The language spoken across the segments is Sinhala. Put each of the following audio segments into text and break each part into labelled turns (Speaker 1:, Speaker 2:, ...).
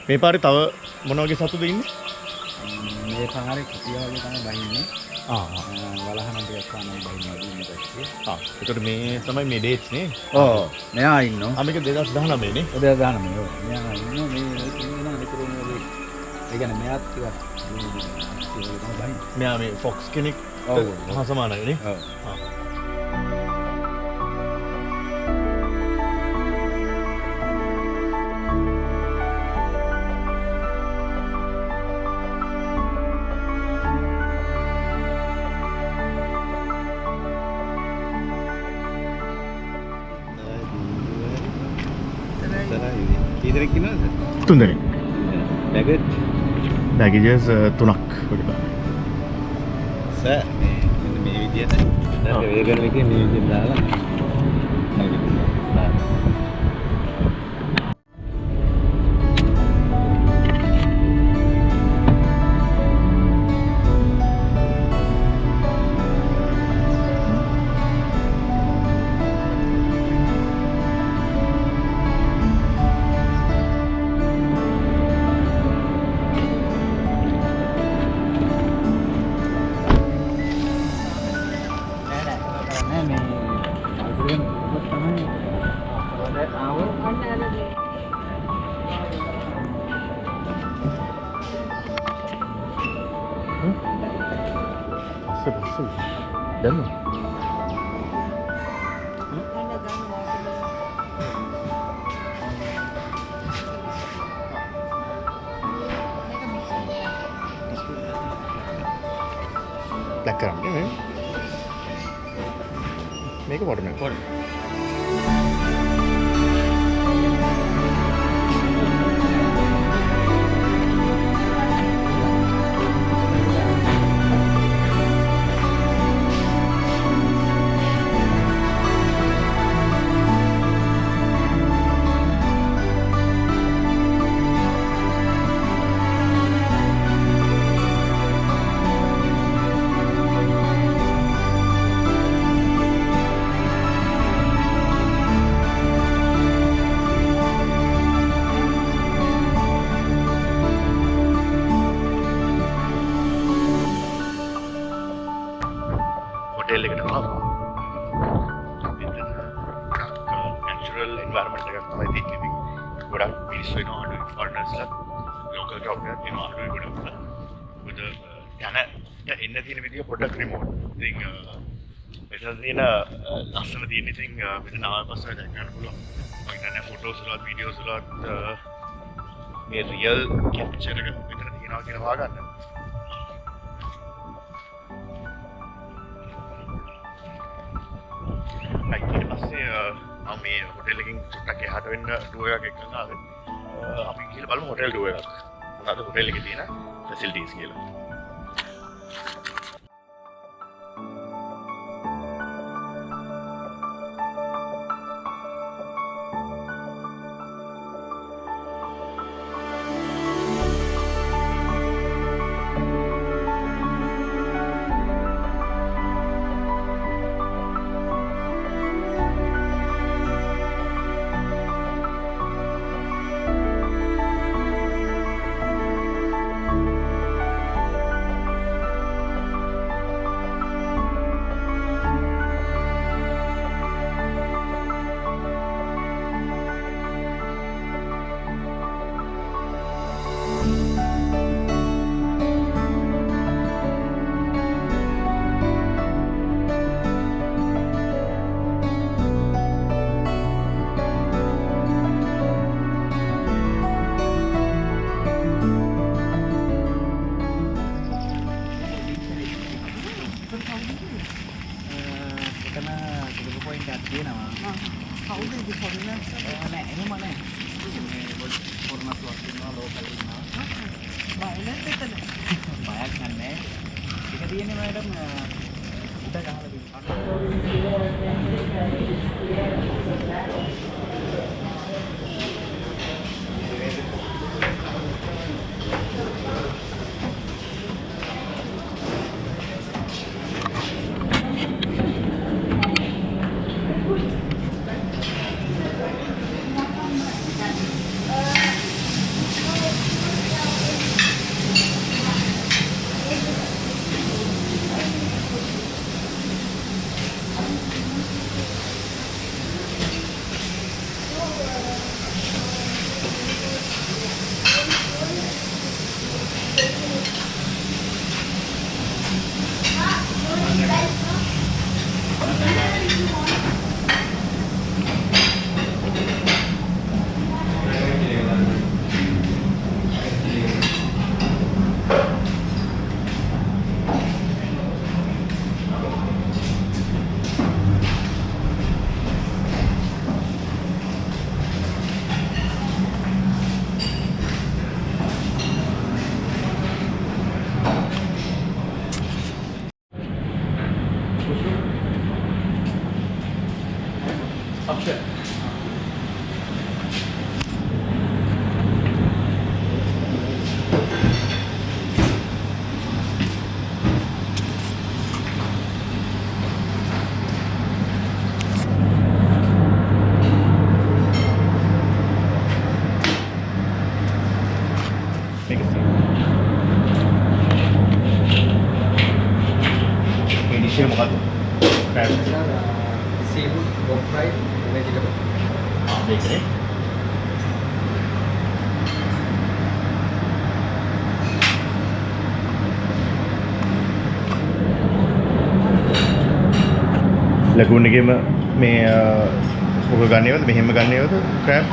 Speaker 1: මේ පාරේ තව මොන වගේ සතුද ඉන්නේ?
Speaker 2: මේ පාරේ කුටිය වගේ තමයි බහින්නේ. වලහන ටිකක් තමයි බහින්නේ ඉන්නේ පැත්තේ.
Speaker 1: ඒකට මේ තමයි මේ ඩේට්ස් නේ.
Speaker 2: මෙයා ඉන්නවා.
Speaker 1: මේක 2019 නේ.
Speaker 2: 2019 ඔව්. මෙයා ඉන්නවා මේ නිකරුනේ ඒ කියන්නේ මෙයාත් ටිකක්
Speaker 1: මෙයා මේ ෆොක්ස් කෙනෙක් හා සමානයි නේ.
Speaker 2: ඔව්.
Speaker 1: තුන් දෙනෙක්. බැගේජස් 3ක් වගේ.
Speaker 2: සර් මේ විදියට වේගන එකේ මේ විදියට දාලා
Speaker 1: දැන් බ්ලැක් කරන්නේ මේක වඩන hotel එකට ආවා. natural environment එකක් තමයි තියෙන්නේ. ගොඩක් මිනිස්සු එනවා අඩුයි foreigners local crowd එකක් එනවා අඩුයි ගොඩක්. මොකද යන එන්න තියෙන විදිය පොඩ්ඩක් remote. ඉතින් මෙතන තියෙන ලස්සන තියෙන ඉතින් මෙතන ආවට පස්සේ දැක ගන්න පුළුවන්. මම හිතන්නේ ෆොටෝස් වලත් වීඩියෝස් වලත් මේ රියල් කැප්චර් එක මෙතන තියෙනවා කියලා හොයාගන්න. ඊට පස්සේ මම මේ හොටෙල් එකකින් චුට්ටක් එහාට වෙන්න ටුවර් එකක් එක්කන් ආවේ. අපි ගිහලා බලමු හොටෙල් ටුවර් එකක්. මොනවද හොටෙල් එකේ තියෙන ෆැසිලිටිස් කියලා.
Speaker 2: Option.
Speaker 1: Take a seat. May dish මොකද්ද? crab.
Speaker 2: Seafood, pork fry, vegetable.
Speaker 1: මේකනේ. ලගුන් එකේම මේ ඔක ගන්නේවද මෙහෙම ගන්නේවද crab?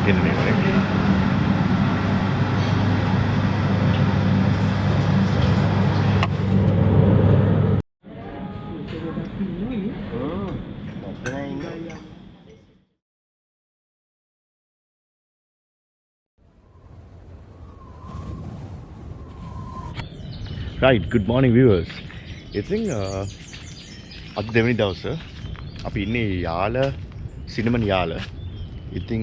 Speaker 1: දෙන්නේ නේ. Right, good morning viewers. ඉතින් අද දෙවෙනි දවසේ අපි ඉන්නේ යාල සිනමන් යාල. ඉතින්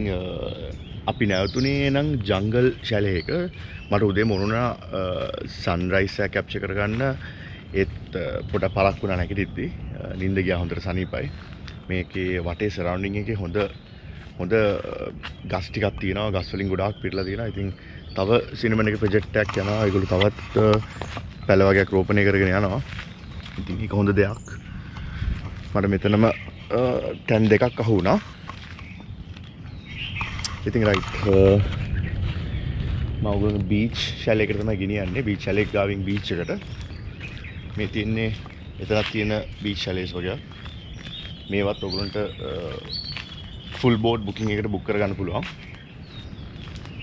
Speaker 1: අපි නැවතුනේ නම් ජංගල් ශැලයක. මට උදේම වුණා සන්රයිස් එක කැප්චර් කරගන්න. ඒත් පොඩ පළක් වුණා නැගිටිද්දි. නිින්ද ගියා හොඳට සනීපයි. මේකේ වටේ සරවුන්ඩින් එකේ හොඳ ගස් ටිකක් තියෙනවා. ගස් වලින් ගොඩාක් පිරලා තියෙනවා. ඉතින් තව සිනමන් එක ප්‍රොජෙක්ට් එකක් යනවා. ඒගොල්ලෝ තවත් පැල වගේක් රෝපණය කරගෙන යනවා. ඉතින් ඒක හොඳ දෙයක්. මට මෙතනම තැන් දෙකක් අහු වුණා. ඉතින් රයිට් මම ඔයගොල්ලෝ බීච් ශැලයකට තමයි ගෙනියන්නේ. බීච් ශැලයක ගාවින් බීච් එකට. මේ තියන්නේ එතනක් තියෙන බීච් ශැලයස් වගේ. මේවත් ඔයගොල්ලන්ට ෆුල් බෝඩ් බුකින් එකට බුක් කරගන්න පුළුවන්.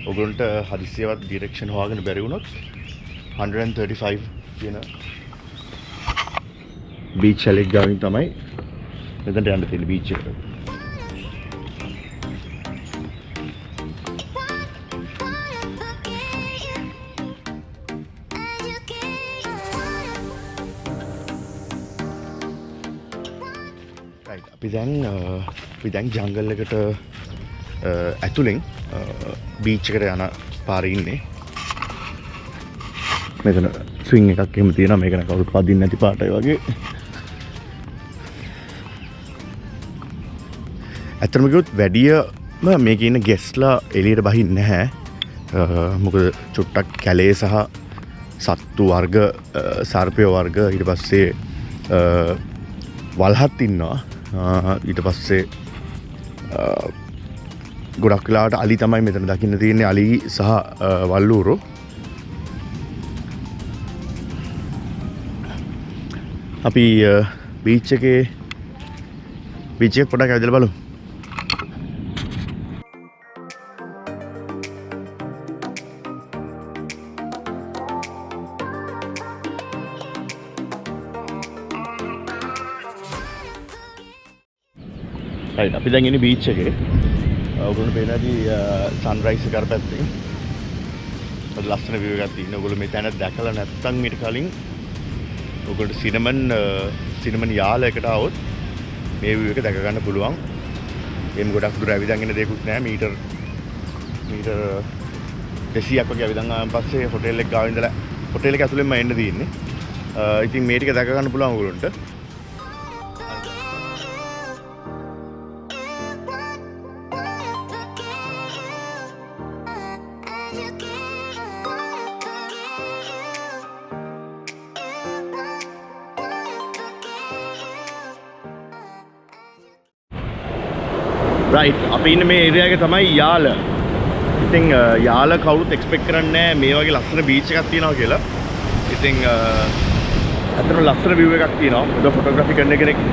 Speaker 1: ඔයගොල්ලන්ට හදිසියවත් ඩිරෙක්ෂන් හොයාගෙන බැරි වුණොත් 135 කියන බීච් ශැලයක ගාවින් තමයි මෙතනට යන්න තියෙන බීච් එකට. අපි දැන් ජංගල් එකට ඇතුලෙන් බීච් එකට යන පාරේ ඉන්නේ. මෙතන ස්විං එකක් එහෙම තියෙනවා. මේක නම් කවුරුත් වදින්න නැති පාටයි වගේ. ඇත්තටම කිව්වොත් වැඩියම මේකේ ඉන්න ගෙස්ලා එළියට බහින්නේ නැහැ. මොකද චුට්ටක් කැලේ සහ සත්තු වර්ග සර්පය වර්ග ඊට පස්සේ වල්හත් ඉන්නවා. ඊට පස්සේ ගොඩක් වෙලාවට අලි තමයි මෙතන දකින්න තියෙන්නේ. අලි සහ වල්ලූරෝ. අපි බීච් එකේ පොඩක් ඇවිදලා බලමු. right අපි දැන් ඉන්නේ බීච් එකේ. ඔයගොල්ලෝ පේනවාදී සන්රයිස් එක කරපැත්තේ. ඔය ලස්සන view එකක් තියෙනවා. ඔයගොල්ලෝ මේ තැන දැකලා නැත්නම් ඊට කලින් ඔයගොල්ලෝ සිනමන් යාල එකට આવොත් මේ view එක දැක ගන්න පුළුවන්. එම් ගොඩක් දුර ඇවිදන් ඉන්න දෙයක්වත් නැහැ. මීටර් 200ක් වගේ ඇවිදන් ආවන් පස්සේ හොටෙල් එක ගාව ඉඳලා හොටෙල් එක ඇතුළෙන්ම එන්න තියෙන්නේ. ඉතින් මේ ටික දැක ගන්න පුළුවන් ඔයගොල්ලන්ට. right අපි ඉන්නේ මේ ඒරියා එකේ තමයි යාල. ඉතින් යාල කවුරුත් එක්ස්පෙක්ට් කරන්නේ නැහැ මේ වගේ ලස්සන බීච් එකක් තියෙනවා කියලා. ඉතින් අතන ලස්සන view එකක් තියෙනවා. මොකද ෆොටෝග්‍රැෆි කරන කෙනෙක්ට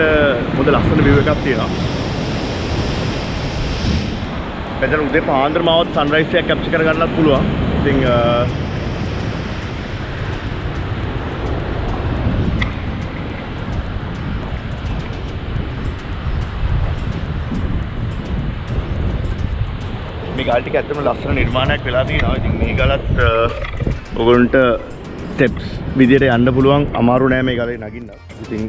Speaker 1: මොකද ලස්සන view එකක් තියෙනවා. මෙතන උදේ පාන්දර මාවත් සන්රයිස් එකක් කැප්චර් කරගන්නත් පුළුවන්. ඉතින් මේ ගල් ටික ඇත්තටම ලස්සන නිර්මාණයක් වෙලා තියෙනවා. ඉතින් මේ ගලත් ඔයගොල්ලන්ට ස්ටෙප්ස් විදියට යන්න පුළුවන්. අමාරු නෑ මේ ගලේ නගින්න. ඉතින්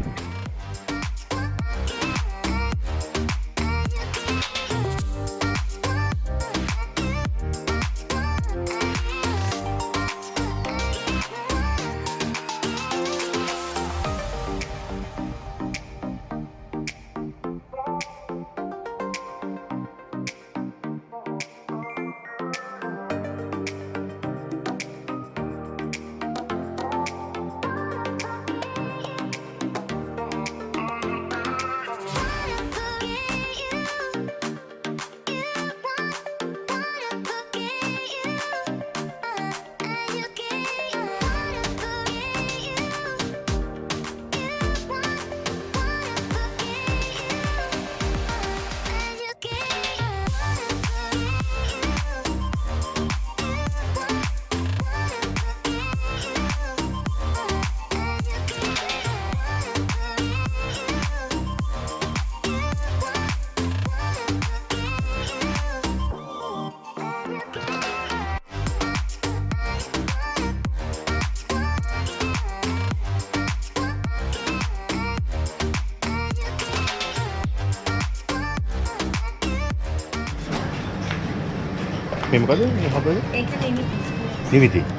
Speaker 1: මේ මොකද? මේ හම්බුනේ?
Speaker 3: ඒක නෙමෙයි.
Speaker 1: නිමිති.